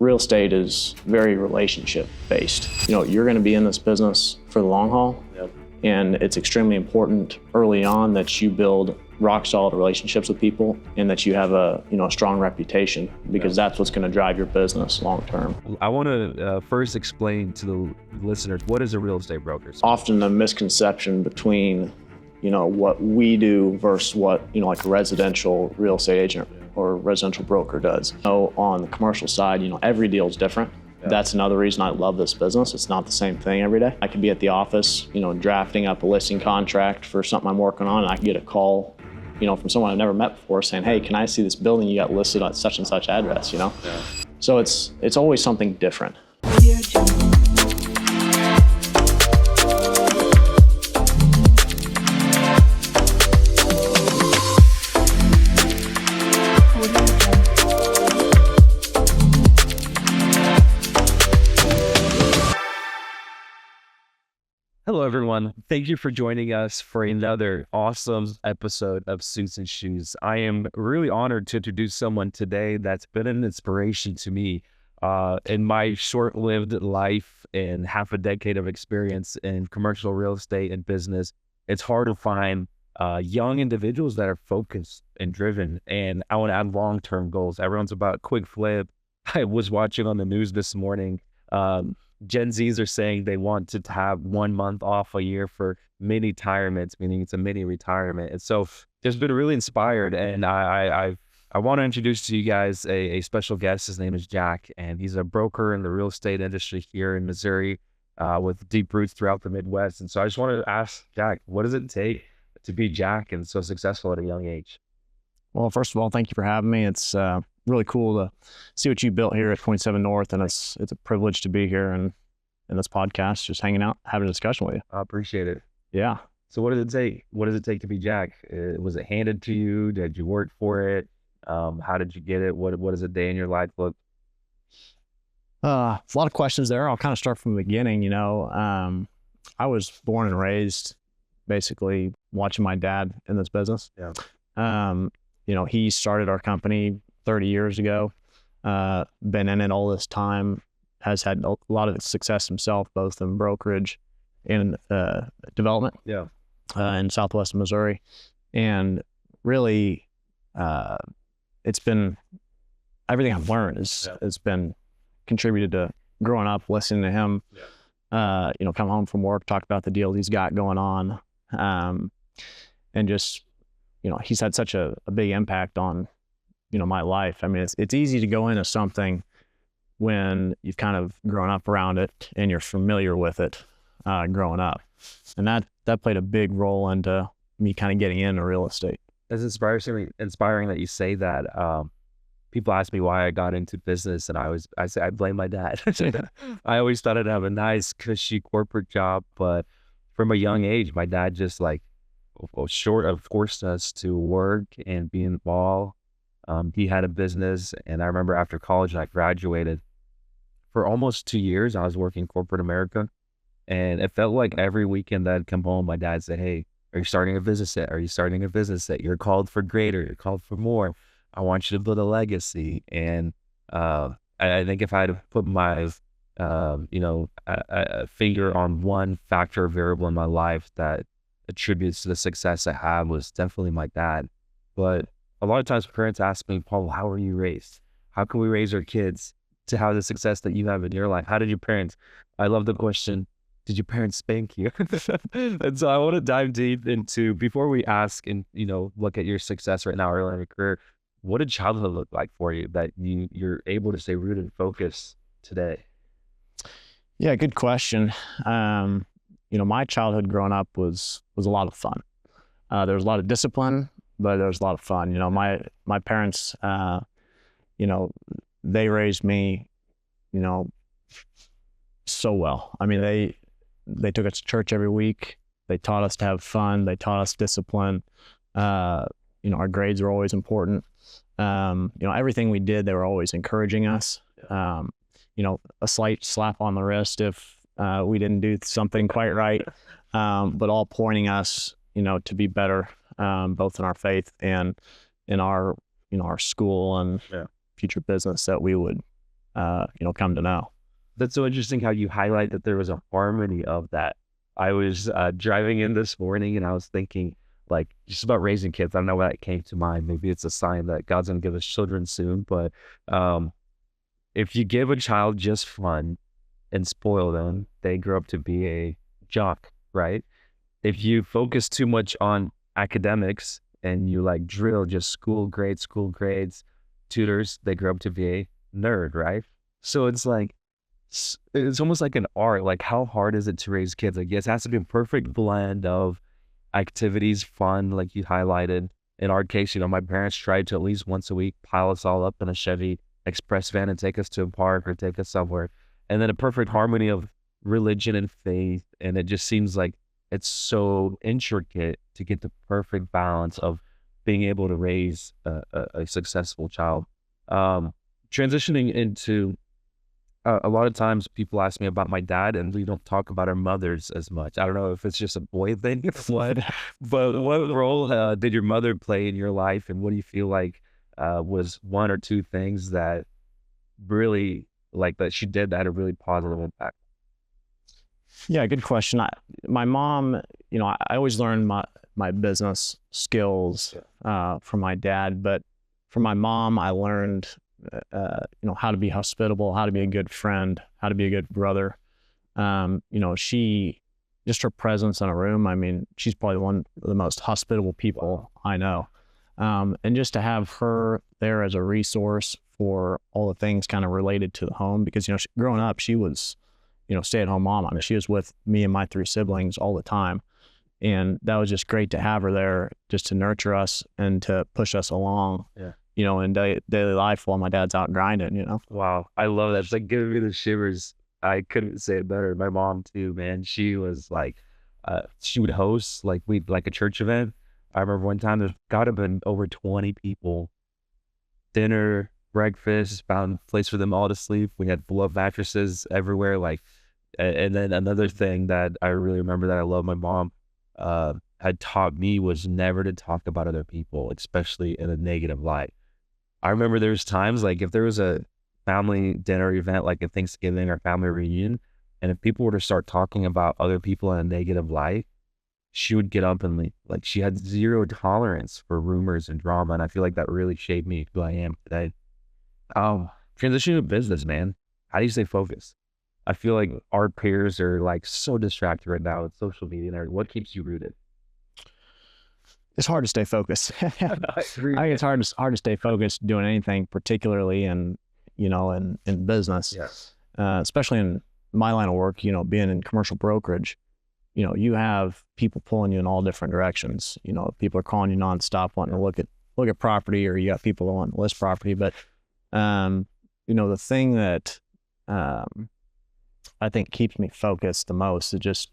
real estate is very relationship based. You're going to be in this business for the long haul. Yep. And it's extremely important early on that you build rock solid relationships with people and that you have a strong reputation, because that's what's going to drive your business long term. I want to first explain to the listeners, what is a real estate broker? Often the misconception between what we do versus what like a residential real estate agent or residential broker does. On the commercial side, every deal is different. Yeah. That's another reason I love this business. It's not the same thing every day. I could be at the office, drafting up a listing contract for something I'm working on, and I can get a call, from someone I've never met before saying, "Hey, can I see this building you got listed at such and such address?" Yeah. So it's always something different. Hello, everyone. Thank you for joining us for another awesome episode of Suits and Shoes. I am really honored to introduce someone today that's been an inspiration to me in my short-lived life and half a decade of experience in commercial real estate and business. It's hard to find young individuals that are focused and driven, and I want to add long-term goals. Everyone's about quick flip. I was watching on the news this morning. Gen Zs are saying they want to have 1 month off a year for mini retirements, meaning it's a mini retirement. And so just been really inspired. And I want to introduce to you guys a special guest. His name is Jack, and he's a broker in the real estate industry here in Missouri with deep roots throughout the Midwest. And so I just wanted to ask Jack, what does it take to be Jack and so successful at a young age? Well, first of all, thank you for having me. It's really cool to see what you built here at 27 North, and it's a privilege to be here and in this podcast, just hanging out, having a discussion with you. I appreciate it. Yeah. So what does it take? What does it take to be Jack? Was it handed to you? Did you work for it? How did you get it? What does a day in your life look? A lot of questions there. I'll kind of start from the beginning. I was born and raised basically watching my dad in this business. Yeah. He started our company 30 years ago, been in it all this time, has had a lot of success himself, both in brokerage and development. Yeah. In Southwest Missouri. And really, it's been, everything I've learned has been contributed to growing up, listening to him, come home from work, talk about the deal he's got going on. And just, he's had such a big impact on, my life. I mean, it's easy to go into something when you've kind of grown up around it and you're familiar with it growing up. And that played a big role into me kind of getting into real estate. It's inspiring that you say that. People ask me why I got into business, and I say I blame my dad. I always thought I'd have a nice, cushy corporate job, but from a young age, my dad just short of forced us to work and be involved. He had a business, and I remember after college, I graduated. For almost 2 years, I was working corporate America, and it felt like every weekend that I'd come home, my dad said, "Hey, are you starting a business yet? Are you starting a business yet? You're called for greater. You're called for more. I want you to build a legacy." And I think if I had to put my, a finger on one factor or variable in my life that attributes to the success I have, was definitely my dad. But a lot of times parents ask me, "Paul, how were you raised? How can we raise our kids to have the success that you have in your life? How did your parents?" I love the question, did your parents spank you? And so I want to dive deep into, before we ask and, look at your success right now early in your career, what did childhood look like for you that you're able to stay rooted and focused today? Yeah, good question. My childhood growing up was a lot of fun. There was a lot of discipline, but there was a lot of fun. My parents, they raised me, so well. I mean, they took us to church every week. They taught us to have fun. They taught us discipline. Our grades were always important. Everything we did, they were always encouraging us. A slight slap on the wrist if we didn't do something quite right, but all pointing us, to be better, both in our faith and in our, our school and future business that we would come to know. That's so interesting how you highlight that there was a harmony of that. I was driving in this morning and I was thinking like just about raising kids. I don't know why that came to mind. Maybe it's a sign that God's gonna give us children soon. But um, if you give a child just fun and spoil them, they grow up to be a jock, right? If you focus too much on academics and you like drill just school grades, tutors, they grow up to be a nerd, right? So it's like it's almost like an art. Like, how hard is it to raise kids? Like, yes, it has to be a perfect blend of activities, fun, like you highlighted. In our case, my parents tried to at least once a week pile us all up in a Chevy Express van and take us to a park or take us somewhere. And then a perfect harmony of religion and faith. And it just seems like it's so intricate to get the perfect balance of being able to raise a successful child. Transitioning into a lot of times people ask me about my dad and we don't talk about our mothers as much. I don't know if it's just a boy thing, but what role did your mother play in your life? And what do you feel like was one or two things that really like that she did that had a really positive impact? Yeah, good question. My mom, I always learned my business skills from my dad, but from my mom, I learned how to be hospitable, how to be a good friend, how to be a good brother. She, just her presence in a room, I mean, she's probably one of the most hospitable people I know. And just to have her there as a resource for all the things kind of related to the home, because, growing up, she was, stay-at-home mom. I mean, she was with me and my 3 siblings all the time. And that was just great to have her there just to nurture us and to push us along. Yeah. In daily life while my dad's out grinding, Wow. I love that. It's like giving me the shivers. I couldn't say it better. My mom too, man. She was like, she would host like a church event. I remember one time there's gotta been over 20 people, dinner, breakfast, found a place for them all to sleep. We had blow-up mattresses everywhere. And then another thing that I really remember that I love my mom, had taught me was never to talk about other people, especially in a negative light. I remember there was times like if there was a family dinner event, like a Thanksgiving or family reunion, and if people were to start talking about other people in a negative light, she would get up and leave. Like she had zero tolerance for rumors and drama. And I feel like that really shaped me who I am today. Transitioning to business, man. How do you stay focused? I feel like our peers are like so distracted right now with social media and everything. What keeps you rooted? It's hard to stay focused. I agree. I think it's hard to stay focused doing anything, particularly in business. Yes. Especially in my line of work, being in commercial brokerage, you have people pulling you in all different directions. People are calling you nonstop wanting to look at property, or you got people that want to list property. But, the thing that I think keeps me focused the most is just,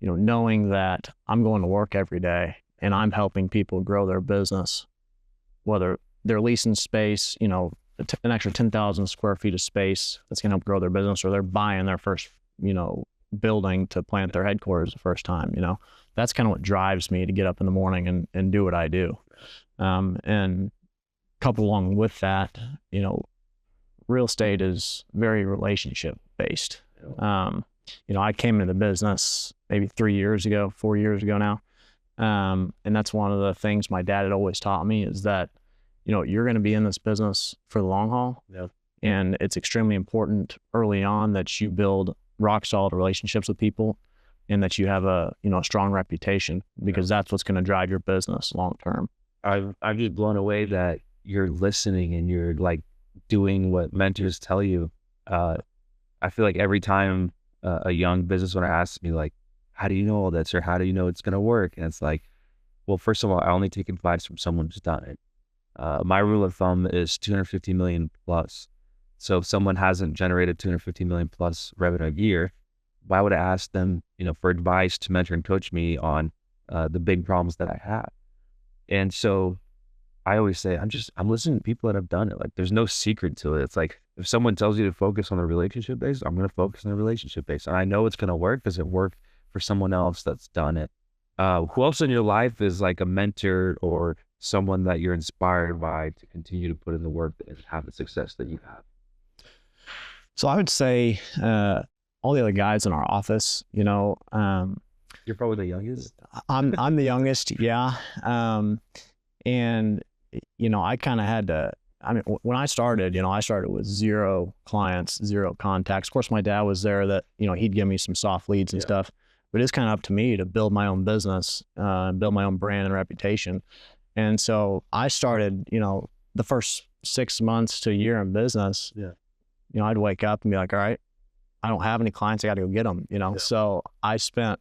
knowing that I'm going to work every day and I'm helping people grow their business, whether they're leasing space, an extra 10,000 square feet of space that's going to help grow their business, or they're buying their first, building to plant their headquarters the first time. That's kind of what drives me to get up in the morning and do what I do. And coupled along with that, real estate is very relationship based. I came into the business maybe 4 years ago now. And that's one of the things my dad had always taught me is that, you're going to be in this business for the long haul. Yeah. And it's extremely important early on that you build rock solid relationships with people and that you have a strong reputation, because that's what's going to drive your business long term. I'm just blown away that you're listening and you're like doing what mentors tell you. I feel like every time a young business owner asks me like, how do you know all this, or how do you know it's going to work? And it's like, well, first of all, I only take advice from someone who's done it. My rule of thumb is 250 million plus. So if someone hasn't generated 250 million plus revenue a year, why would I ask them, for advice to mentor and coach me on the big problems that I have? And so I always say, I'm listening to people that have done it. Like there's no secret to it. It's like, if someone tells you to focus on the relationship base, I'm going to focus on the relationship base. And I know it's going to work because it worked for someone else that's done it. Who else in your life is like a mentor or someone that you're inspired by to continue to put in the work and have the success that you have? So I would say all the other guys in our office, you know, You're probably the youngest. I'm the youngest, yeah. And you know, I kind of had to. I mean, when I started, you know, I started with 0 clients, 0 contacts. Of course, my dad was there that, you know, he'd give me some soft leads and stuff, but it's kind of up to me to build my own business, build my own brand and reputation. And so I started, you know, the first 6 months to a year in business, you know, I'd wake up and be like, all right, I don't have any clients. I got to go get them, you know? So I spent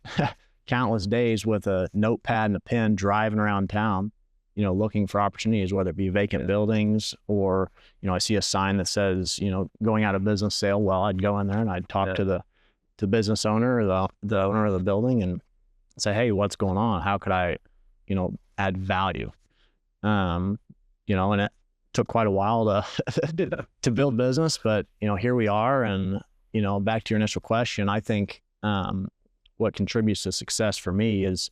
countless days with a notepad and a pen driving around town, you know, looking for opportunities, whether it be vacant buildings or, you know, I see a sign that says, you know, going out of business sale. Well, I'd go in there and I'd talk to the business owner or the owner of the building and say, hey, what's going on? How could I, you know, add value? You know, and it took quite a while to build business, but, you know, here we are. And, you know, back to your initial question, I think what contributes to success for me is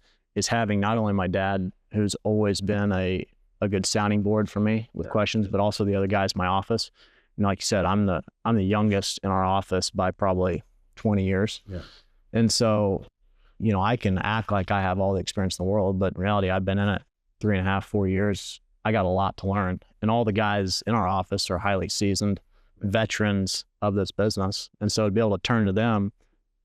having not only my dad, who's always been a good sounding board for me with questions, but also the other guys in my office. You know, like you said, I'm the youngest in our office by probably 20 years. And so, you know, I can act like I have all the experience in the world, but in reality, I've been in it 3.5, 4 years. I got a lot to learn. And all the guys in our office are highly seasoned veterans of this business. And so to be able to turn to them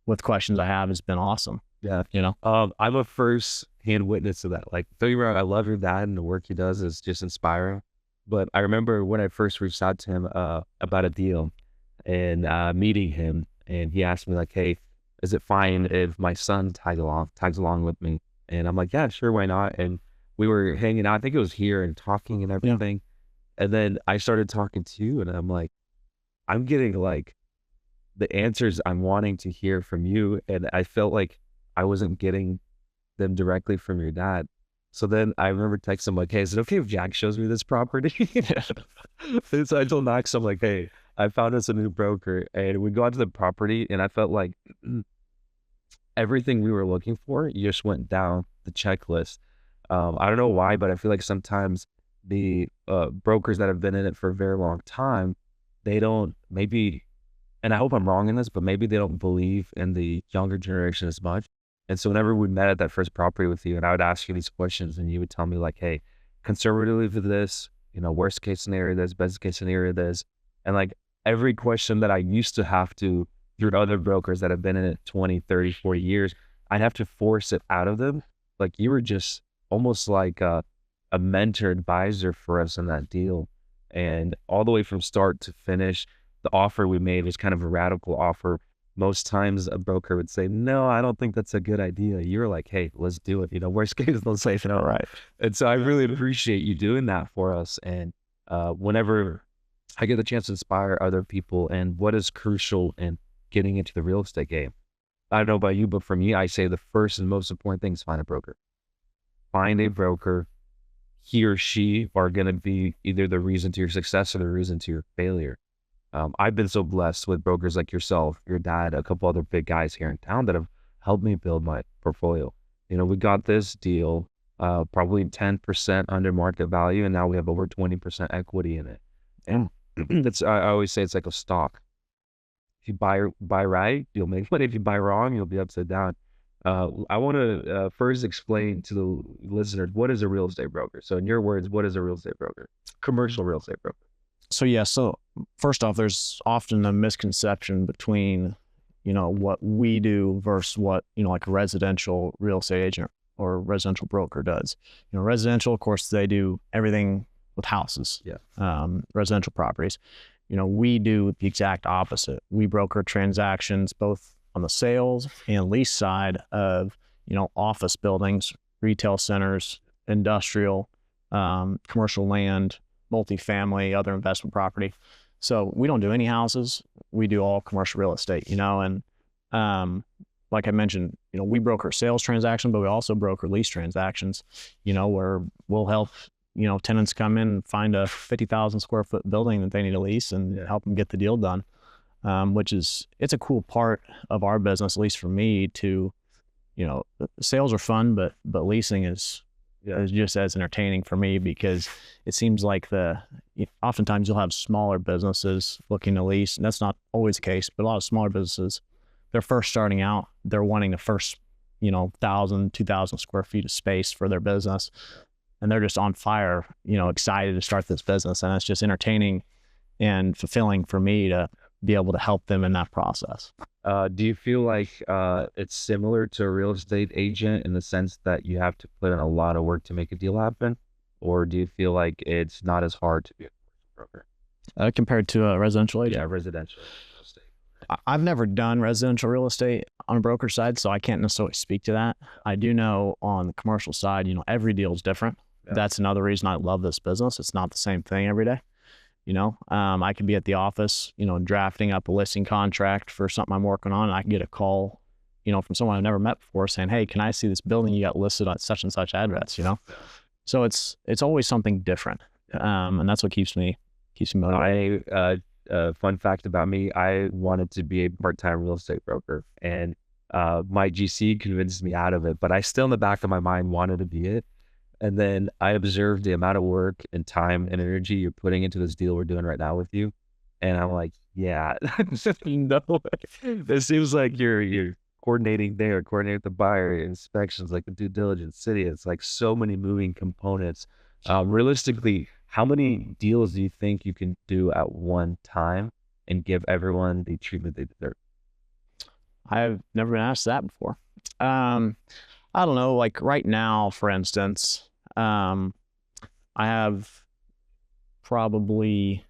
with questions I have has been awesome. You know, I'm a first-hand witness to that. Like, don't get me wrong, I love your dad and the work he does is just inspiring. But I remember when I first reached out to him about a deal and meeting him, and he asked me like, "Hey, is it fine if my son tags along with me?" And I'm like, "Yeah, sure, why not?" And we were hanging out. I think it was here and talking and everything. And then I started talking to you, and I'm like, I'm getting like the answers I'm wanting to hear from you, and I felt like I wasn't getting them directly from your dad. So then I remember texting him like, hey, is it okay if Jack shows me this property? And so I told Max, I'm like, hey, I found us a new broker, and we go out to the property, and I felt like everything we were looking for just went down the checklist. I don't know why, but I feel like sometimes the brokers that have been in it for a very long time, they don't maybe, and I hope I'm wrong in this, but maybe they don't believe in the younger generation as much. And so whenever we met at that first property with you, and I would ask you these questions, and you would tell me like, hey, conservatively for this, you know, worst case scenario this, best case scenario this. And like every question that I used to have to, through other brokers that have been in it 20, 30, 40 years, I'd have to force it out of them. Like you were just almost like a mentor advisor for us in that deal. And all the way from start to finish, the offer we made was kind of a radical offer. Most times a broker would say, no, I don't think that's a good idea. You're like, hey, let's do it. You know, worst case, they'll say, no, right. And so I really appreciate you doing that for us. And whenever I get the chance to inspire other people and what is crucial in getting into the real estate game, I don't know about you, but for me, I say the first and most important thing is find a broker. Find a broker. He or she are going to be either the reason to your success or the reason to your failure. I've been so blessed with brokers like yourself, your dad, a couple other big guys here in town that have helped me build my portfolio. You know, we got this deal probably 10% under market value, and now we have over 20% equity in it. And that's, I always say it's like a stock. If you buy right, you'll make money. If you buy wrong, you'll be upside down. I want to first explain to the listeners, what is a real estate broker? So in your words, what is a real estate broker? Commercial real estate broker. So first off, there's often a misconception between, you know, what we do versus what, you know, like a residential real estate agent or residential broker does. You know, residential, of course, they do everything with houses, residential properties. You know, we do the exact opposite. We broker transactions both on the sales and lease side of, you know, office buildings, retail centers, industrial, commercial land, multifamily, other investment property. So we don't do any houses. We do all commercial real estate, you know, and like I mentioned, you know, we broker sales transactions, but we also broker lease transactions, you know, where we'll help, you know, tenants come in and find a 50,000 square foot building that they need to lease and help them get the deal done, which is, it's a cool part of our business, at least for me, to, you know, sales are fun, but leasing is is just as entertaining for me, because it seems like oftentimes you'll have smaller businesses looking to lease, and that's not always the case, but a lot of smaller businesses, they're first starting out, they're wanting the first, 1,000, 2,000 square feet of space for their business. And they're just on fire, excited to start this business. And it's just entertaining and fulfilling for me to be able to help them in that process. Do you feel like it's similar to a real estate agent in the sense that you have to put in a lot of work to make a deal happen? Or do you feel like it's not as hard to be a broker? Compared to a residential agent? Yeah, residential real estate. I've never done residential real estate on a broker side, so I can't necessarily speak to that. I do know on the commercial side, every deal is different. Yeah. That's another reason I love this business. It's not the same thing every day. I could be at the office, drafting up a listing contract for something I'm working on, and I can get a call, from someone I've never met before saying, "Hey, can I see this building you got listed on such and such address?" So it's always something different, and that's what keeps me motivated. Fun fact about me: I wanted to be a part-time real estate broker, and my GC convinced me out of it, but I still in the back of my mind wanted to be it. And then I observed the amount of work and time and energy you're putting into this deal we're doing right now with you. And I'm like, yeah, no way. It seems like you're coordinating with the buyer, inspections, like the due diligence city. It's like so many moving components. Realistically, how many deals do you think you can do at one time and give everyone the treatment they deserve? I've never been asked that before. I don't know, like right now, for instance, I have probably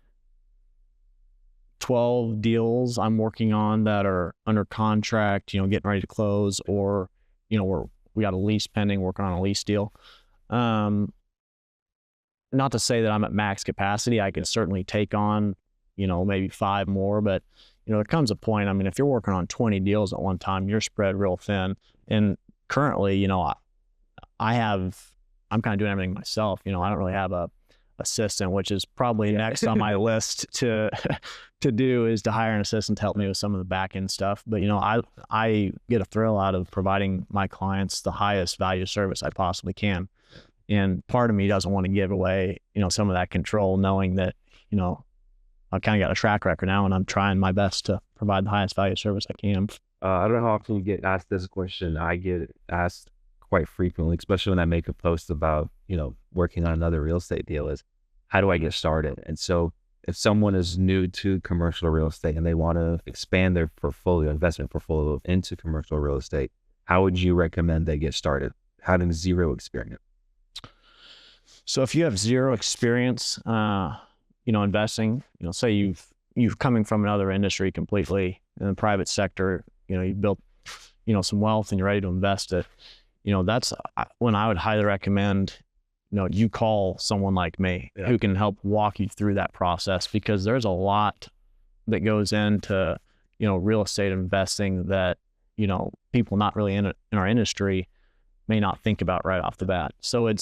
12 deals I'm working on that are under contract, getting ready to close, or, we got a lease pending, working on a lease deal. Not to say that I'm at max capacity. I can certainly take on, maybe 5 more, but, there comes a point, if you're working on 20 deals at one time, you're spread real thin. And currently, I'm kind of doing everything myself. I don't really have a assistant, which is probably next on my list to do, is to hire an assistant to help me with some of the back end stuff. But, I get a thrill out of providing my clients the highest value service I possibly can. And part of me doesn't want to give away, some of that control, knowing that, I've kind of got a track record now, and I'm trying my best to provide the highest value service I can. I don't know how often you get asked this question. I get asked quite frequently, especially when I make a post about, working on another real estate deal, is how do I get started? And so if someone is new to commercial real estate and they want to expand their investment portfolio into commercial real estate, how would you recommend they get started? Having zero experience. So if you have zero experience, investing, say you've coming from another industry completely in the private sector, you've built, some wealth and you're ready to invest it, that's when I would highly recommend, you call someone like me who can help walk you through that process, because there's a lot that goes into, real estate investing that, people not really in our industry may not think about right off the bat. So it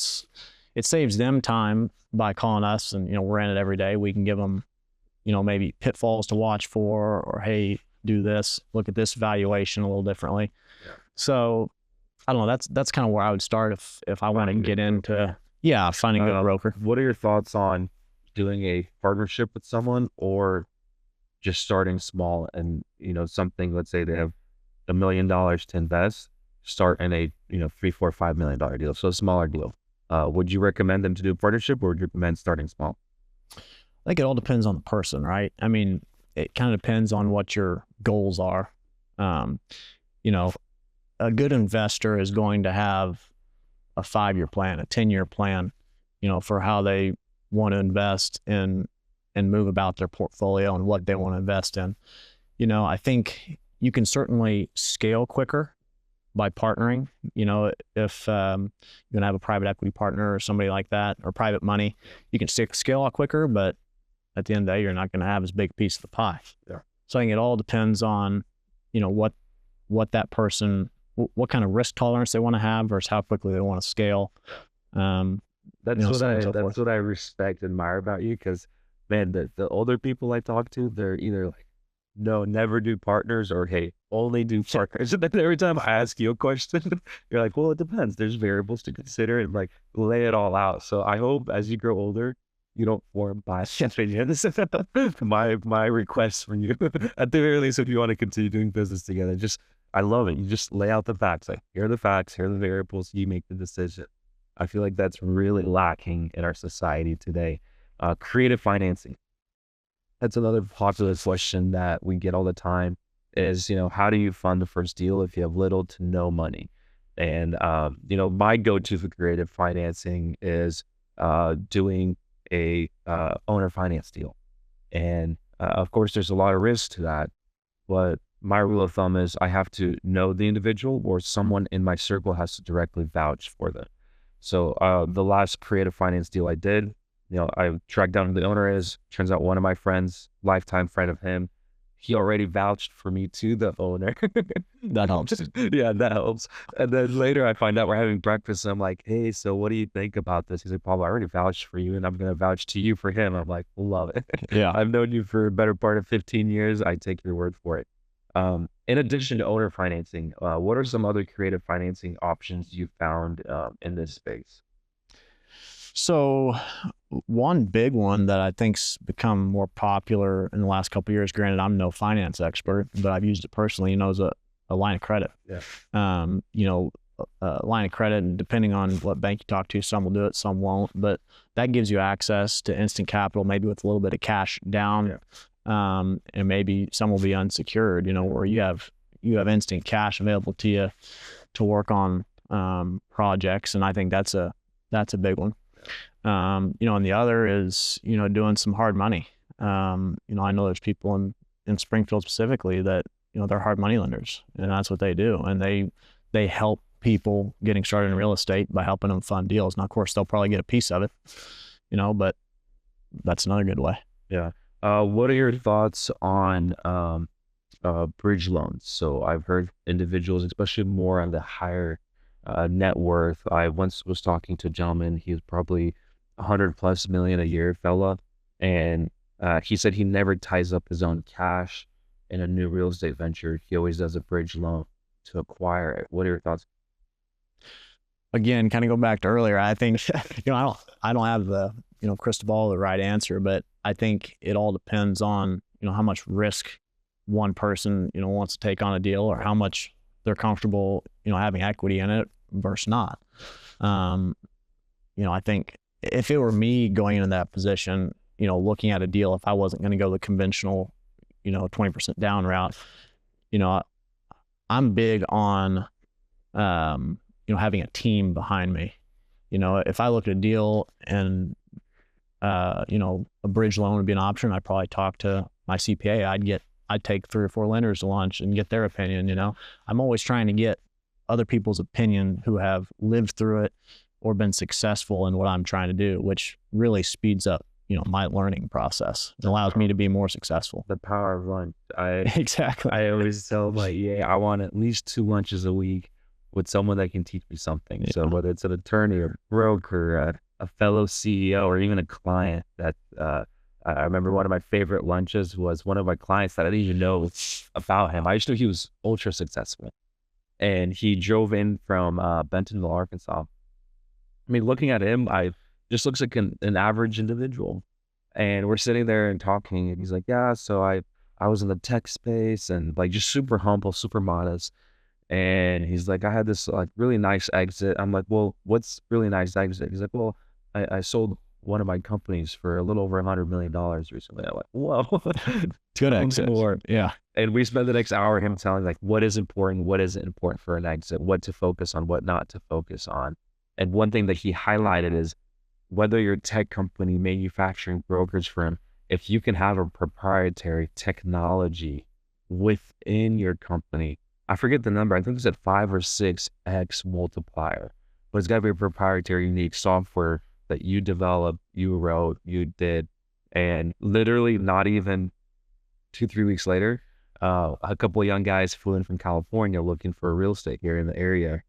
saves them time by calling us, and, we're in it every day. We can give them, maybe pitfalls to watch for, or, hey, do this, look at this valuation a little differently. Yeah. So I don't know, that's kind of where I would start if I want to get into, finding a broker. What are your thoughts on doing a partnership with someone, or just starting small and, something, let's say they have $1 million to invest, start in a, $3, $4, $5 million deal. So a smaller deal. Would you recommend them to do a partnership, or would you recommend starting small? I think it all depends on the person, right? It kind of depends on what your goals are. A good investor is going to have a 5-year plan, a 10-year plan, for how they want to invest in and move about their portfolio and what they want to invest in. I think you can certainly scale quicker by partnering. If you're going to have a private equity partner or somebody like that, or private money, you can scale a lot quicker, but at the end of the day, you're not going to have as big a piece of the pie. Yeah. So I think it all depends on, what that person, what kind of risk tolerance they want to have versus how quickly they want to scale. That's what I respect and admire about you, because man, the older people I talk to, they're either like no, never do partners, or hey, only do partners. And then every time I ask you a question, you're like, well, it depends. There's variables to consider, and like lay it all out. So I hope as you grow older, you don't form biased opinions. My request from you, at the very least, if you want to continue doing business together, just I love it. You just lay out the facts. Like, here are the facts, here are the variables. You make the decision. I feel like that's really lacking in our society today. Creative financing. That's another popular question that we get all the time is, how do you fund the first deal if you have little to no money? And, my go-to for creative financing is doing a owner finance deal. And of course, there's a lot of risk to that. But my rule of thumb is I have to know the individual, or someone in my circle has to directly vouch for them. So the last creative finance deal I did, I tracked down who the owner is. Turns out one of my friends, lifetime friend of him, he already vouched for me to the owner. That helps. Yeah, that helps. And then later I find out we're having breakfast, and I'm like, hey, so what do you think about this? He's like, Pablo, I already vouched for you, and I'm going to vouch to you for him. I'm like, love it. Yeah. I've known you for a better part of 15 years. I take your word for it. In addition to owner financing, what are some other creative financing options you found in this space? So one big one that I think's become more popular in the last couple of years, granted, I'm no finance expert, but I've used it personally, is a line of credit. Yeah. A line of credit, and depending on what bank you talk to, some will do it, some won't, but that gives you access to instant capital, maybe with a little bit of cash down. Yeah. And maybe some will be unsecured, where you have instant cash available to you to work on projects. And I think that's a big one. And the other is, doing some hard money. I know there's people in Springfield specifically that, they're hard money lenders, and that's what they do. And they help people getting started in real estate by helping them fund deals. Now, of course, they'll probably get a piece of it, but that's another good way. Yeah. What are your thoughts on bridge loans? So I've heard individuals, especially more on the higher net worth. I once was talking to a gentleman, he was probably 100+ million a year fella. And he said he never ties up his own cash in a new real estate venture. He always does a bridge loan to acquire it. What are your thoughts? Again, kind of go back to earlier. I think, I don't have the, crystal ball, the right answer, but I think it all depends on, how much risk one person, wants to take on a deal, or how much they're comfortable, having equity in it versus not. I think if it were me going into that position, looking at a deal, if I wasn't going to go the conventional, 20% down route, I'm big on, having a team behind me. If I look at a deal and, a bridge loan would be an option, I'd probably talk to my CPA. I'd take 3 or 4 lenders to lunch and get their opinion. I'm always trying to get other people's opinion who have lived through it or been successful in what I'm trying to do, which really speeds up, my learning process. It allows me to be more successful. The power of lunch. Exactly. I always tell I want at least 2 lunches a week with someone that can teach me something. Yeah. So whether it's an attorney or broker, a fellow CEO, or even a client that, I remember one of my favorite lunches was one of my clients that I didn't even know about him. I just knew he was ultra successful. And he drove in from Bentonville, Arkansas. I mean, looking at him, just looks like an average individual. And we're sitting there and talking, and he's like, yeah, so I was in the tech space, and like just super humble, super modest. And he's like, I had this like really nice exit. I'm like, well, what's really nice exit? He's like, well, I sold one of my companies for a little over $100 million recently. I'm like, whoa. Good exit. More. Yeah. And we spent the next hour him telling like what is important, what isn't important for an exit, what to focus on, what not to focus on. And one thing that he highlighted is whether you're a tech company, manufacturing, brokerage firm, if you can have a proprietary technology within your company, I forget the number, I think it's at 5 or 6x multiplier, but it's got to be a proprietary, unique software that you developed, you wrote, you did. And literally not even 2-3 weeks later, a couple of young guys flew in from California looking for real estate here in the area.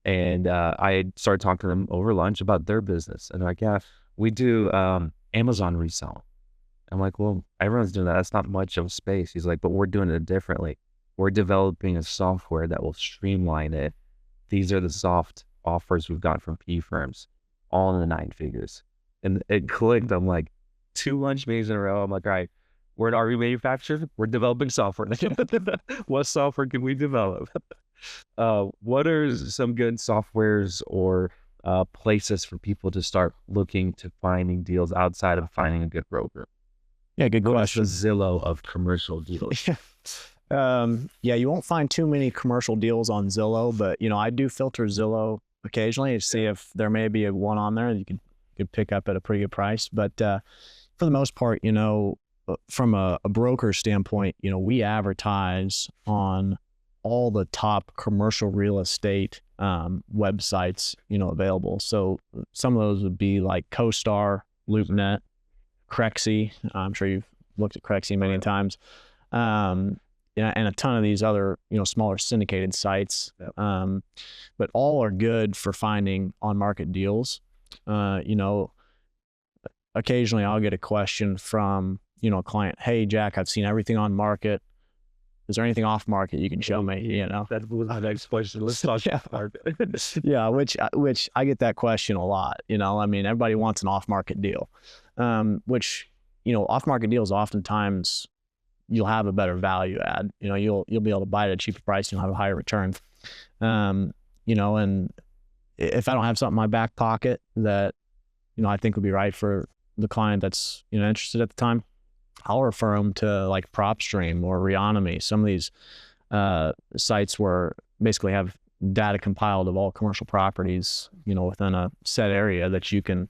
And I started talking to them over lunch about their business. And they're like, yeah, we do Amazon resell. I'm like, well, everyone's doing that. That's not much of space. He's like, but we're doing it differently. We're developing a software that will streamline it. These are the soft offers we've got from P firms, all in the 9 figures. And it clicked. I'm like, 2 lunch meetings in a row. I'm like, all right, we're an RV manufacturer. We're developing software. What software can we develop? What are some good softwares or places for people to start looking to finding deals outside of finding a good broker? Yeah, good What is question. the Zillow of commercial deals? Yeah, you won't find too many commercial deals on Zillow, but I do filter Zillow occasionally to see if there may be one on there that you could pick up at a pretty good price. But for the most part, from a broker standpoint, we advertise on all the top commercial real estate websites, available. So some of those would be like CoStar, LoopNet, Crexi. I'm sure you've looked at Crexi many times. And a ton of these other, smaller syndicated sites. Yep. But all are good for finding on-market deals. Occasionally I'll get a question from, a client, hey, Jack, I've seen everything on market. Is there anything off market you can show me? That was my next question. Let's talk Yeah. market. Yeah, which I get that question a lot. Everybody wants an off-market deal, which, off-market deals oftentimes you'll have a better value add. You'll be able to buy it at a cheaper price. You'll have a higher return. And if I don't have something in my back pocket that, I think would be right for the client that's, interested at the time, I'll refer them to like PropStream or Reonomy, some of these sites where basically have data compiled of all commercial properties, within a set area that you can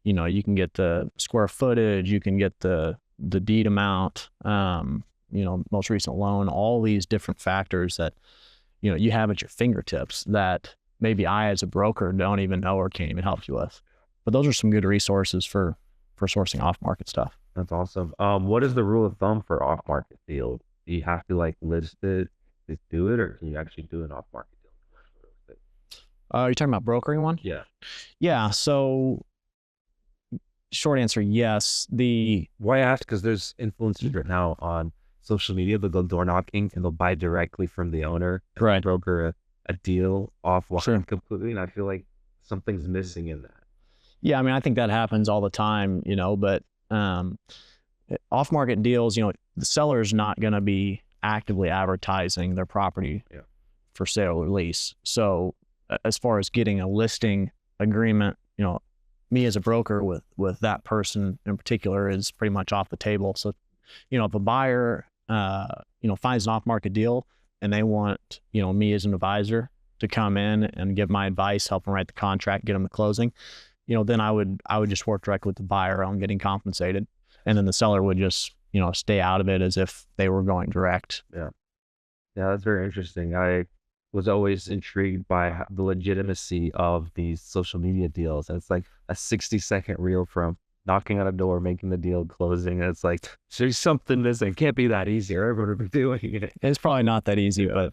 get the square footage, you can get the deed amount, most recent loan, all these different factors that, you have at your fingertips that maybe I as a broker don't even know or can't even help you with. But those are some good resources for sourcing off-market stuff. That's awesome. What is the rule of thumb for off-market deals? Do you have to like list it to do it, or can you actually do an off-market deal? You're talking about brokering one? Yeah. Yeah. So short answer, yes. Why I ask, because there's influencers right now on social media that go door knocking and they'll buy directly from the owner, Right. broker a deal offline Sure. completely, and I feel like something's missing in that. Yeah, I think that happens all the time, but off-market deals, the seller's not going to be actively advertising their property for sale or lease. So as far as getting a listing agreement, me as a broker with that person in particular is pretty much off the table. So, if a buyer, finds an off-market deal and they want, me as an advisor to come in and give my advice, help them write the contract, get them to closing, then I would just work directly with the buyer on getting compensated. And then the seller would just, stay out of it as if they were going direct. Yeah, that's very interesting. I was always intrigued by the legitimacy of these social media deals. And it's like a 60-second reel from knocking on a door, making the deal, closing. And it's like, there's something missing. It can't be that easy, or everyone would be doing it. It's probably not that easy, but,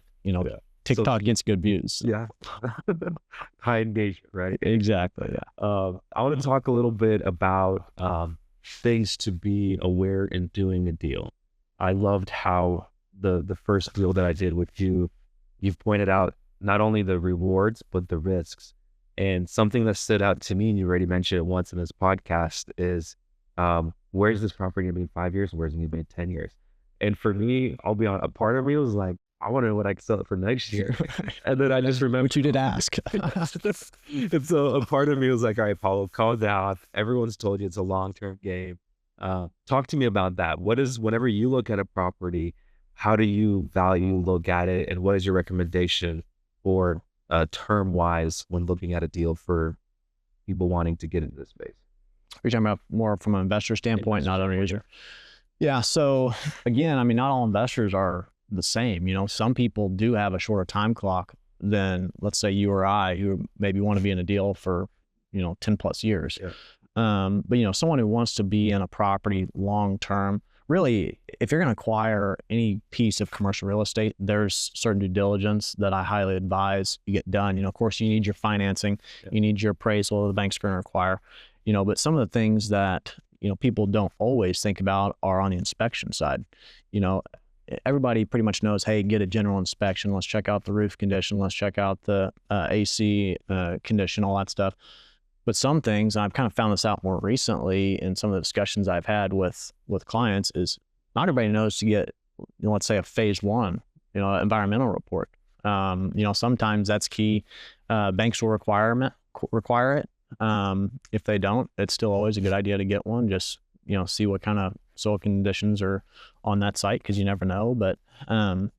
TikTok gets good views. Yeah. High engagement, right? Exactly. Yeah. I want to talk a little bit about things to be aware in doing a deal. I loved how the first deal that I did with you, you've pointed out not only the rewards, but the risks. And something that stood out to me, and you already mentioned it once in this podcast, is where's this property going to be in 5 years? Where's it going to be in 10 years? And for me, I'll be on a part of me was like, I want to know what I can sell it for next year. And then I just remember. Which you did ask. And so a part of me was like, all right, Paulo, calm down. Everyone's told you it's a long-term game. Talk to me about that. Whenever you look at a property, how do you look at it? And what is your recommendation for term-wise when looking at a deal for people wanting to get into this space? Are you talking about more from an investor standpoint, not owner user? Yeah. So again, not all investors are the same. Some people do have a shorter time clock than, let's say, you or I, who maybe want to be in a deal for 10 plus years. Yeah. But someone who wants to be in a property long term, really, if you're going to acquire any piece of commercial real estate, there's certain due diligence that I highly advise you get done. Of course, you need your financing, you need your appraisal the bank's going to require, but some of the things that people don't always think about are on the inspection side. Everybody pretty much knows, hey, get a general inspection. Let's check out the roof condition. Let's check out the AC condition, all that stuff. But some things, and I've kind of found this out more recently in some of the discussions I've had with clients, is not everybody knows to get, let's say a phase 1, environmental report. Sometimes that's key. Banks will require it. If they don't, it's still always a good idea to get one. Just, see what kind of soil conditions are on that site, because you never know. But from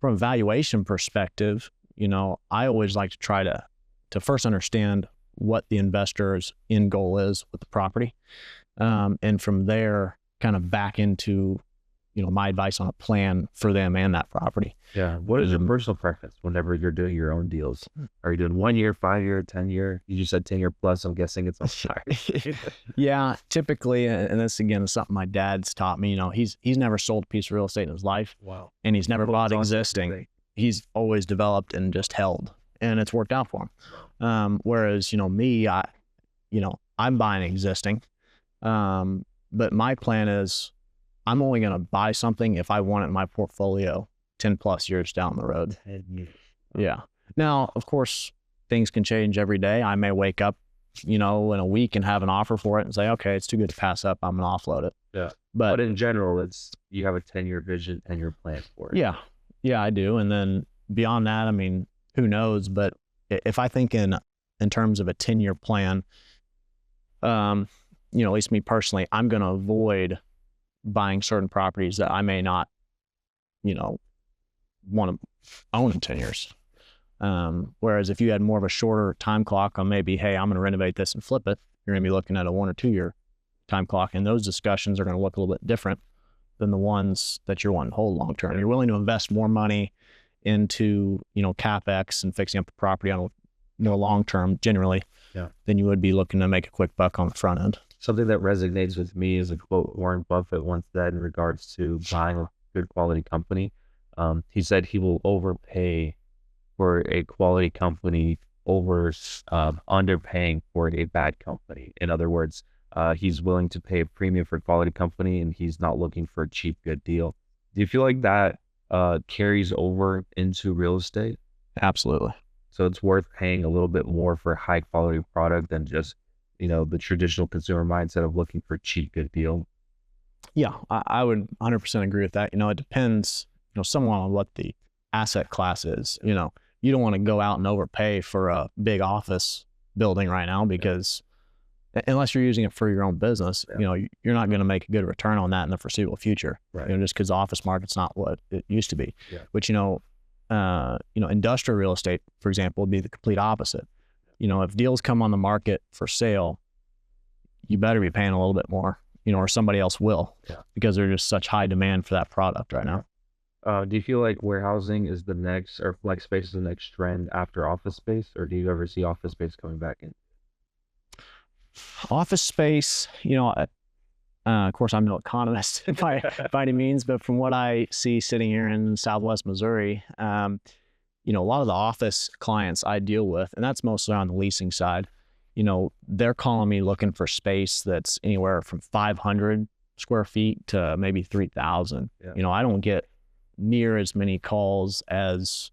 a valuation perspective, I always like to try to first understand what the investor's end goal is with the property. And from there, kind of back into, my advice on a plan for them and that property. Yeah. What is your personal preference whenever you're doing your own deals? Are you doing 1 year, 5 year, 10 year? You just said 10 year plus. I'm guessing it's on fire. Yeah, typically, and this again is something my dad's taught me. He's never sold a piece of real estate in his life. Wow. And he's never bought existing. He's always developed and just held, and it's worked out for him. Whereas, me, I'm buying existing. But my plan is, I'm only going to buy something if I want it in my portfolio 10 plus years down the road. Yeah. Now, of course, things can change every day. I may wake up, in a week and have an offer for it and say, okay, it's too good to pass up. I'm going to offload it. Yeah. But in general, you have a 10-year vision and your plan for it. Yeah. Yeah, I do. And then beyond that, who knows? But if I think in terms of a 10-year plan, at least me personally, I'm going to avoid buying certain properties that I may not, want to own in 10 years. Whereas if you had more of a shorter time clock on maybe, hey, I'm going to renovate this and flip it, you're going to be looking at a 1 or 2 year time clock. And those discussions are going to look a little bit different than the ones that you're wanting to hold long term. You're willing to invest more money into, CapEx and fixing up the property on long term generally, than you would be looking to make a quick buck on the front end. Something that resonates with me is a quote Warren Buffett once said in regards to buying a good quality company. He said he will overpay for a quality company over underpaying for a bad company. In other words, he's willing to pay a premium for a quality company, and he's not looking for a cheap, good deal. Do you feel like that carries over into real estate? Absolutely. So it's worth paying a little bit more for a high quality product than just, the traditional consumer mindset of looking for a cheap, good deal. Yeah, I would 100% agree with that. It depends, somewhat on what the asset class is. You don't want to go out and overpay for a big office building right now, because unless you're using it for your own business, you're not going to make a good return on that in the foreseeable future. Right. Just because the office market's not what it used to be. Yeah. Which, industrial real estate, for example, would be the complete opposite. If deals come on the market for sale, you better be paying a little bit more, or somebody else will, because there's just such high demand for that product right now. Do you feel like warehousing is the next, or flex space is the next trend after office space, or do you ever see office space coming back in? Office space, of course, I'm no economist by any means, but from what I see sitting here in Southwest Missouri, a lot of the office clients I deal with, and that's mostly on the leasing side, they're calling me looking for space that's anywhere from 500 square feet to maybe 3,000. Yeah. I don't get near as many calls as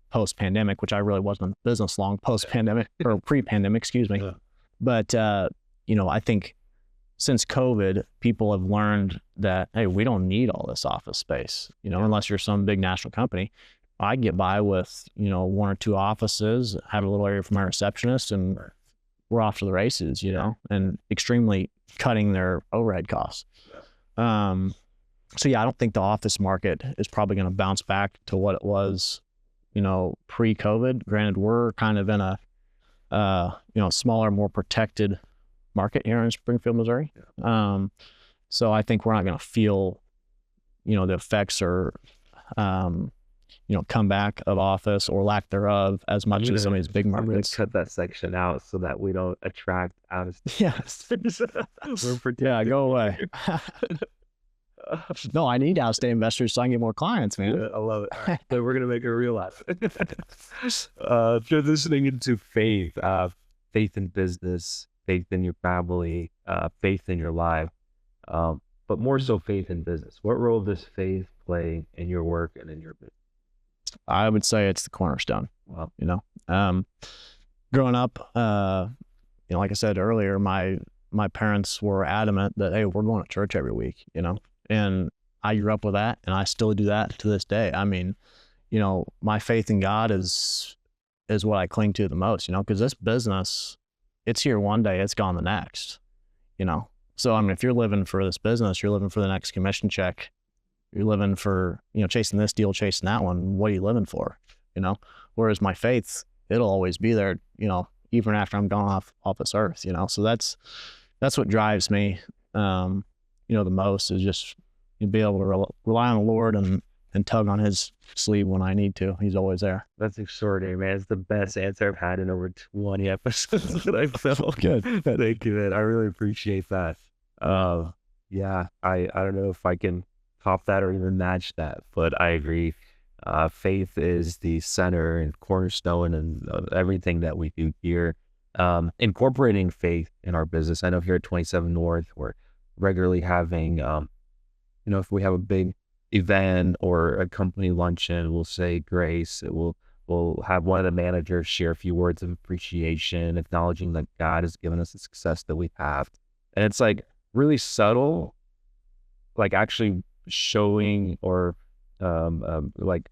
post-pandemic, which I really wasn't in business long post-pandemic or pre-pandemic, excuse me. Yeah. But, I think since COVID, people have learned that, hey, we don't need all this office space, unless you're some big national company. I get by with, 1 or 2 offices, have a little area for my receptionist, and we're off to the races, and extremely cutting their overhead costs. So yeah, I don't think the office market is probably going to bounce back to what it was, pre-COVID. Granted, we're kind of in a, smaller, more protected market here in Springfield, Missouri. Yeah. So I think we're not going to feel, the effects or, comeback of office or lack thereof as much as some of these big markets. I'm going to cut that section out so that we don't attract out of state. Yes. Yeah, go away. No, I need out-of-state investors so I can get more clients, man. Yeah, I love it. All right. So we're going to make it real out of it. Transitioning into faith, faith in business, faith in your family, faith in your life. but more so faith in business. What role does faith play in your work and in your business? I would say it's the cornerstone. Well, You know, growing up, like I said earlier, my parents were adamant that, hey, we're going to church every week. And I grew up with that, and I still do that to this day. I mean, my faith in God is what I cling to the most. Because this business, it's here one day, it's gone the next. So I mean, if you're living for this business, you're living for the next commission check. You're living for, chasing this deal, chasing that one. What are you living for? Whereas my faith, it'll always be there, even after I'm gone off this earth, So that's what drives me, the most, is just be able to rely on the Lord and tug on his sleeve when I need to. He's always there. that's extraordinary, man. It's the best answer I've had in over 20 episodes that I've felt. Good. Thank you, man. I really appreciate that. Yeah, I don't know if I can top that or even match that, but I agree. Faith is the center and cornerstone and everything that we do here. Incorporating faith in our business. I know here at 27 North, we're regularly having, if we have a big event or a company luncheon, we'll say grace. We'll have one of the managers share a few words of appreciation, acknowledging that God has given us the success that we have. And it's like really subtle, like actually showing or like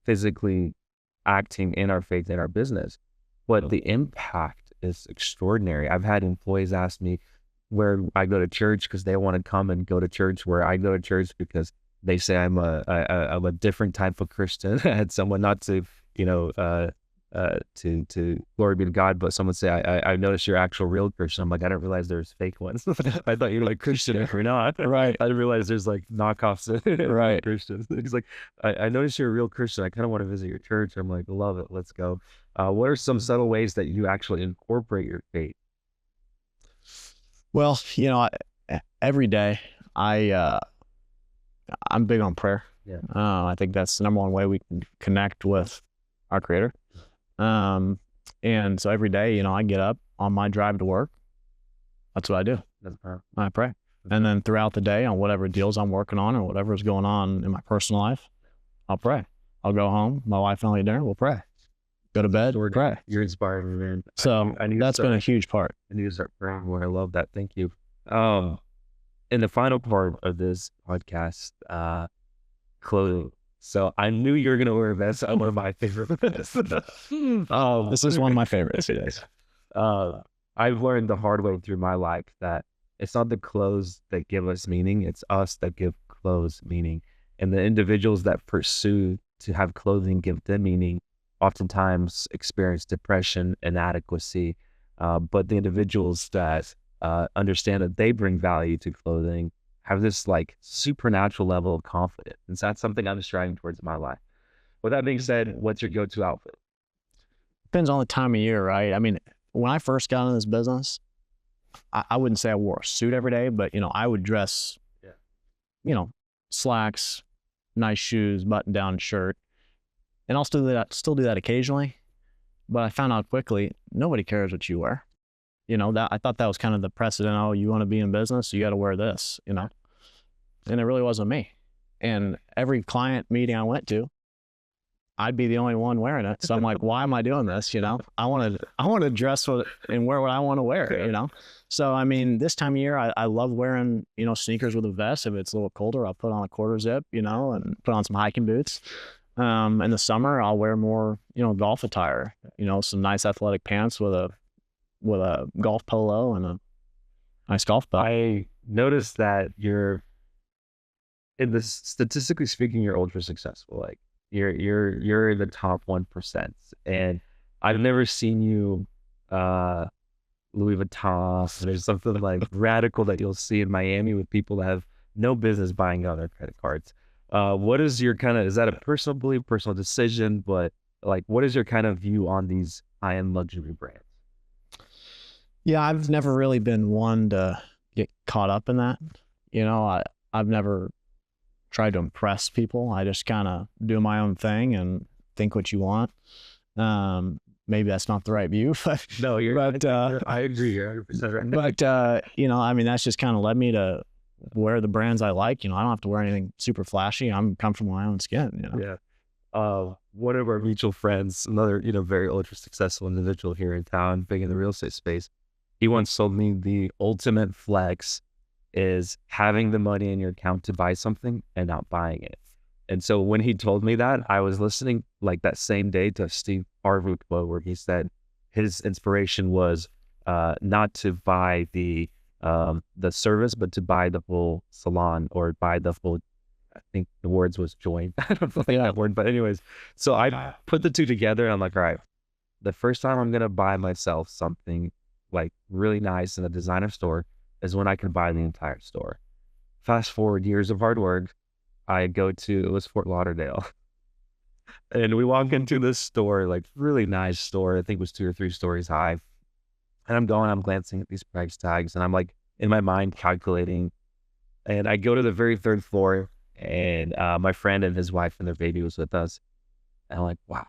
physically acting in our faith in our business, but the impact is extraordinary. I've had employees ask me where I go to church because they want to come and go to church, where I go to church because they say I'm a different type of Christian. I had someone, not to to glory be to God, but someone say, I noticed you're actual real Christian. I'm like, I didn't realize there's fake ones. I thought you were like Christian if you're not. Right. I didn't realize there's like knockoffs Right. Christians. He's like, I noticed you're a real Christian. I kind of want to visit your church. I'm like, love it. Let's go. What are some subtle ways that you actually incorporate your faith? Well, every day I'm big on prayer. Yeah. I think that's the number one way we can connect with our Creator. And so every day, I get up on my drive to work. That's what I do. I pray. And then throughout the day, on whatever deals I'm working on or whatever's going on in my personal life, I'll pray. I'll go home. My wife and I'll eat dinner. We'll pray. Go to bed. We'll pray. You're inspiring me, man. So that's been a huge part. I need to start praying more. I love that. Thank you. In the final part of this podcast, clothing. So I knew you were going to wear a vest. One of my favorite vests. This is one of my favorites. I've learned the hard way through my life that it's not the clothes that give us meaning. It's us that give clothes meaning. And the individuals that pursue to have clothing give them meaning oftentimes experience depression, inadequacy. But the individuals that understand that they bring value to clothing have this like supernatural level of confidence. And that's something I'm striving towards in my life. With that being said, what's your go-to outfit? Depends on the time of year, right? I mean, when I first got into this business, I wouldn't say I wore a suit every day, but I would dress, slacks, nice shoes, button-down shirt, and I'll still do that occasionally. But I found out quickly, nobody cares what you wear. That I thought that was kind of the precedent. Oh, you want to be in business, you got to wear this, and it really wasn't me. And every client meeting I went to, I'd be the only one wearing it. So I'm like, why am I doing this? I want to dress and wear what I want to wear, So, I mean, this time of year, I love wearing, sneakers with a vest. If it's a little colder, I'll put on a quarter zip, and put on some hiking boots. In the summer, I'll wear more, golf attire, some nice athletic pants with a golf polo and a nice golf belt. I noticed that statistically speaking, you're ultra successful. Like you're in the top 1%. And I've never seen you, Louis Vuitton. There's something like radical that you'll see in Miami with people that have no business buying on their credit cards. What is your is that a personal belief, personal decision, but like, what is your kind of view on these high-end luxury brands? Yeah, I've never really been one to get caught up in that. I've never tried to impress people. I just kind of do my own thing and think what you want. maybe that's not the right view, but No, I agree. You're 100% right. but you know, I mean, that's just kind of led me to wear the brands I like. You know, I don't have to wear anything super flashy. I'm comfortable in my own skin, you know? Yeah. One of our mutual friends, another, very ultra successful individual here in town, big in the real estate space, he once told me the ultimate flex is having the money in your account to buy something and not buying it. And so when he told me that, I was listening like that same day to Steve Harvey quote where he said his inspiration was not to buy the service, but to buy the whole salon or buy the whole, I think the words was joint. I don't know that word, but anyways, so I put the two together and I'm like, all right, the first time I'm going to buy myself something like really nice in a designer store is when I can buy the entire store. Fast forward years of hard work, it was Fort Lauderdale. And we walk into this store, like really nice store. I think it was 2 or 3 stories high. And I'm glancing at these price tags and I'm like in my mind calculating. And I go to the very 3rd floor and my friend and his wife and their baby was with us. And I'm like, wow,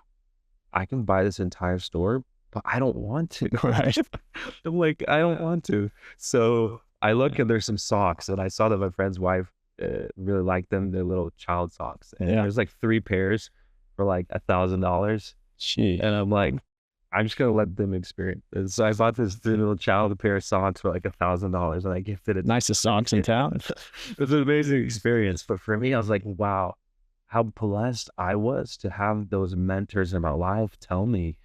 I can buy this entire store, but I don't want to. Right. I'm like, I don't want to. So I look and there's some socks and I saw that my friend's wife really liked them. They're little child socks. And there's like 3 pairs for like $1,000. Gee. And I'm like, I'm just going to let them experience it. So I bought this little child a pair of socks for like $1,000 and I gifted it. Nicest socks in town. It was an amazing experience. But for me, I was like, wow, how blessed I was to have those mentors in my life tell me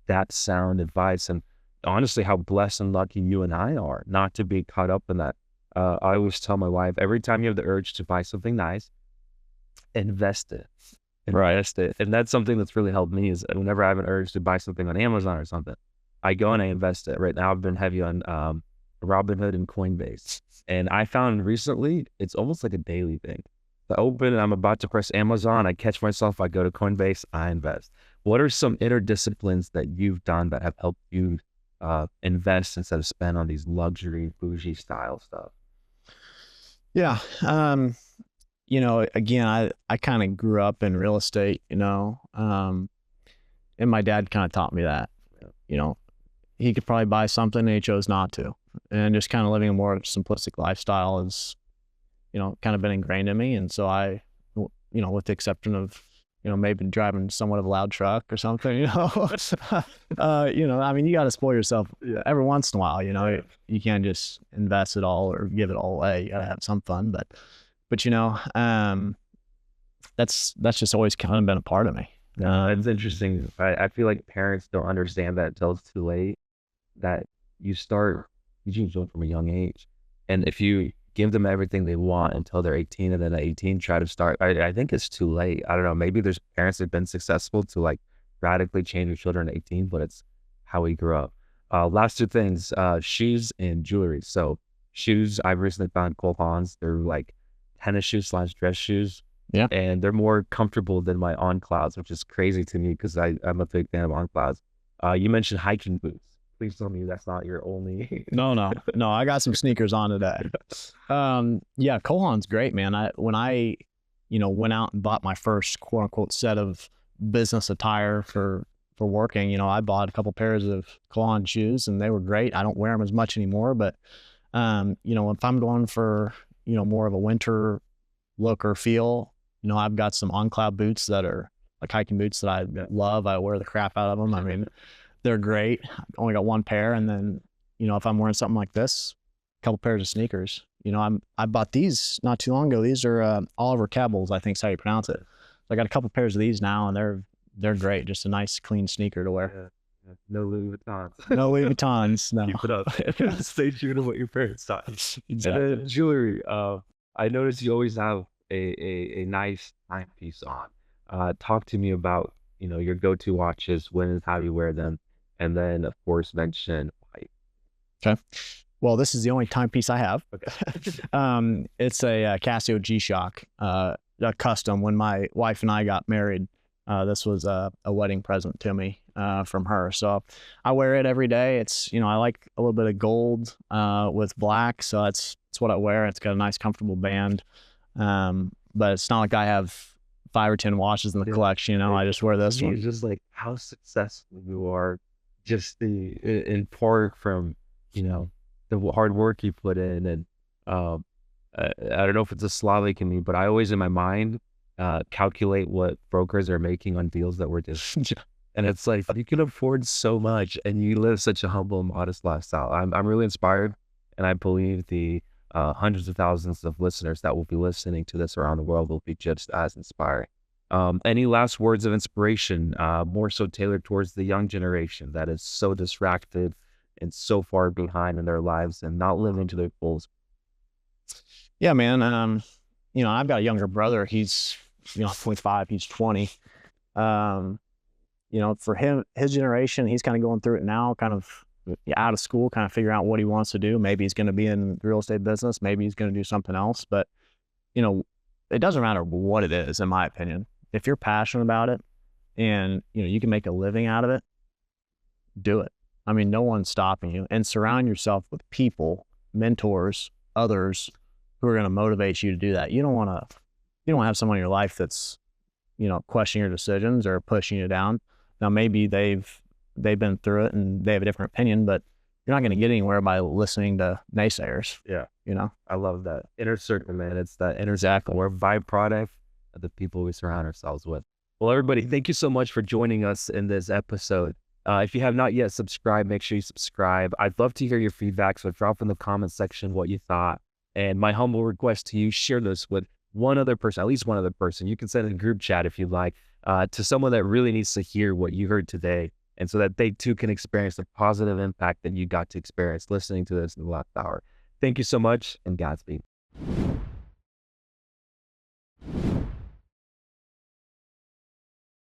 that sound advice. And honestly, how blessed and lucky you and I are not to be caught up in that. I always tell my wife, every time you have the urge to buy something nice, invest it. Invest it. And that's something that's really helped me is whenever I have an urge to buy something on Amazon or something, I go and I invest it. Right now, I've been heavy on Robinhood and Coinbase. And I found recently, it's almost like a daily thing. I open and I'm about to press Amazon. I catch myself. I go to Coinbase. I invest. What are some inner disciplines that you've done that have helped you invest instead of spend on these luxury, bougie style stuff? Yeah. You know, again, I kind of grew up in real estate, you know, and my dad kind of taught me that, you know, he could probably buy something and he chose not to. And just kind of living a more simplistic lifestyle is, you know, kind of been ingrained in me. And so I, you know, with the exception of, you know, maybe driving somewhat of a loud truck or something, you know, you know, I mean, you got to spoil yourself every once in a while, you know, you can't just invest it all or give it all away. You got to have some fun, but you know, that's just always kind of been a part of me. It's interesting. I feel like parents don't understand that until it's too late, that you start teaching children from a young age. And if you give them everything they want until they're 18 and then at 18 try to start, I think it's too late. I don't know. Maybe there's parents that have been successful to like radically change their children at 18, but it's how we grew up. Last 2 things, shoes and jewelry. So shoes, I've recently found Cole Haans. They're like tennis shoes / dress shoes. Yeah. And they're more comfortable than my On Clouds, which is crazy to me because I'm a big fan of On Clouds. You mentioned hiking boots. Please tell me that's not your only. No, I got some sneakers on today. Yeah, Cole Haan's great, man. When I, you know, went out and bought my first quote unquote set of business attire for working, you know, I bought a couple pairs of Cole Haan shoes and they were great. I don't wear them as much anymore, but, you know, if I'm going for, you know, more of a winter look or feel, you know, I've got some On Cloud boots that are like hiking boots that I love. I wear the crap out of them. I mean, they're great. I've only got 1 pair. And then, you know, if I'm wearing something like this, a couple pairs of sneakers, you know, I bought these not too long ago. These are Oliver Cabells, I think is how you pronounce it. So I got a couple pairs of these now and they're great. Just a nice clean sneaker to wear. Yeah. No Louis Vuittons. No Louis Vuittons. No. Keep it up. Stay true to what your parents taught. Exactly. And then jewelry. I noticed you always have a nice timepiece on. Talk to me about, you know, your go-to watches, when and how you wear them. And then, of course, mention white. Okay. Well, this is the only timepiece I have. Okay. It's a Casio G-Shock, a custom. When my wife and I got married, this was a wedding present to me from her. So I wear it every day. It's, you know, I like a little bit of gold with black. So it's what I wear. It's got a nice, comfortable band. But it's not like I have 5 or 10 watches in the collection, you know. I just wear this one. It's just like how successful you are just in part from, you know, the hard work you put in. And I don't know if it's a Slavic in me, but I always in my mind calculate what brokers are making on deals that we're doing. And it's like, you can afford so much and you live such a humble, modest lifestyle. I'm really inspired. And I believe the hundreds of thousands of listeners that will be listening to this around the world will be just as inspiring. Any last words of inspiration, more so tailored towards the young generation that is so distracted and so far behind in their lives and not living to their fullest? Yeah, man. I've got a younger brother. He's, 25, he's 20. For him, his generation, he's kind of going through it now, kind of out of school, kind of figuring out what he wants to do. Maybe he's going to be in the real estate business. Maybe he's going to do something else. But, it doesn't matter what it is, in my opinion. If you're passionate about it and, you can make a living out of it, do it. I mean, no one's stopping you. And surround yourself with people, mentors, others who are going to motivate you to do that. You don't have someone in your life that's, questioning your decisions or pushing you down. Now, maybe they've been through it and they have a different opinion, but you're not going to get anywhere by listening to naysayers. Yeah. I love that inner circle, man. It's that inner Exactly. We're a byproduct of the people we surround ourselves with. Well, everybody, thank you so much for joining us in this episode. If you have not yet subscribed, make sure you subscribe. I'd love to hear your feedback, so drop in the comment section what you thought. And my humble request to you, share this with one other person, at least one other person. You can send in a group chat if you'd like, to someone that really needs to hear what you heard today, and so that they too can experience the positive impact that you got to experience listening to this in the last hour. Thank you so much, and Godspeed.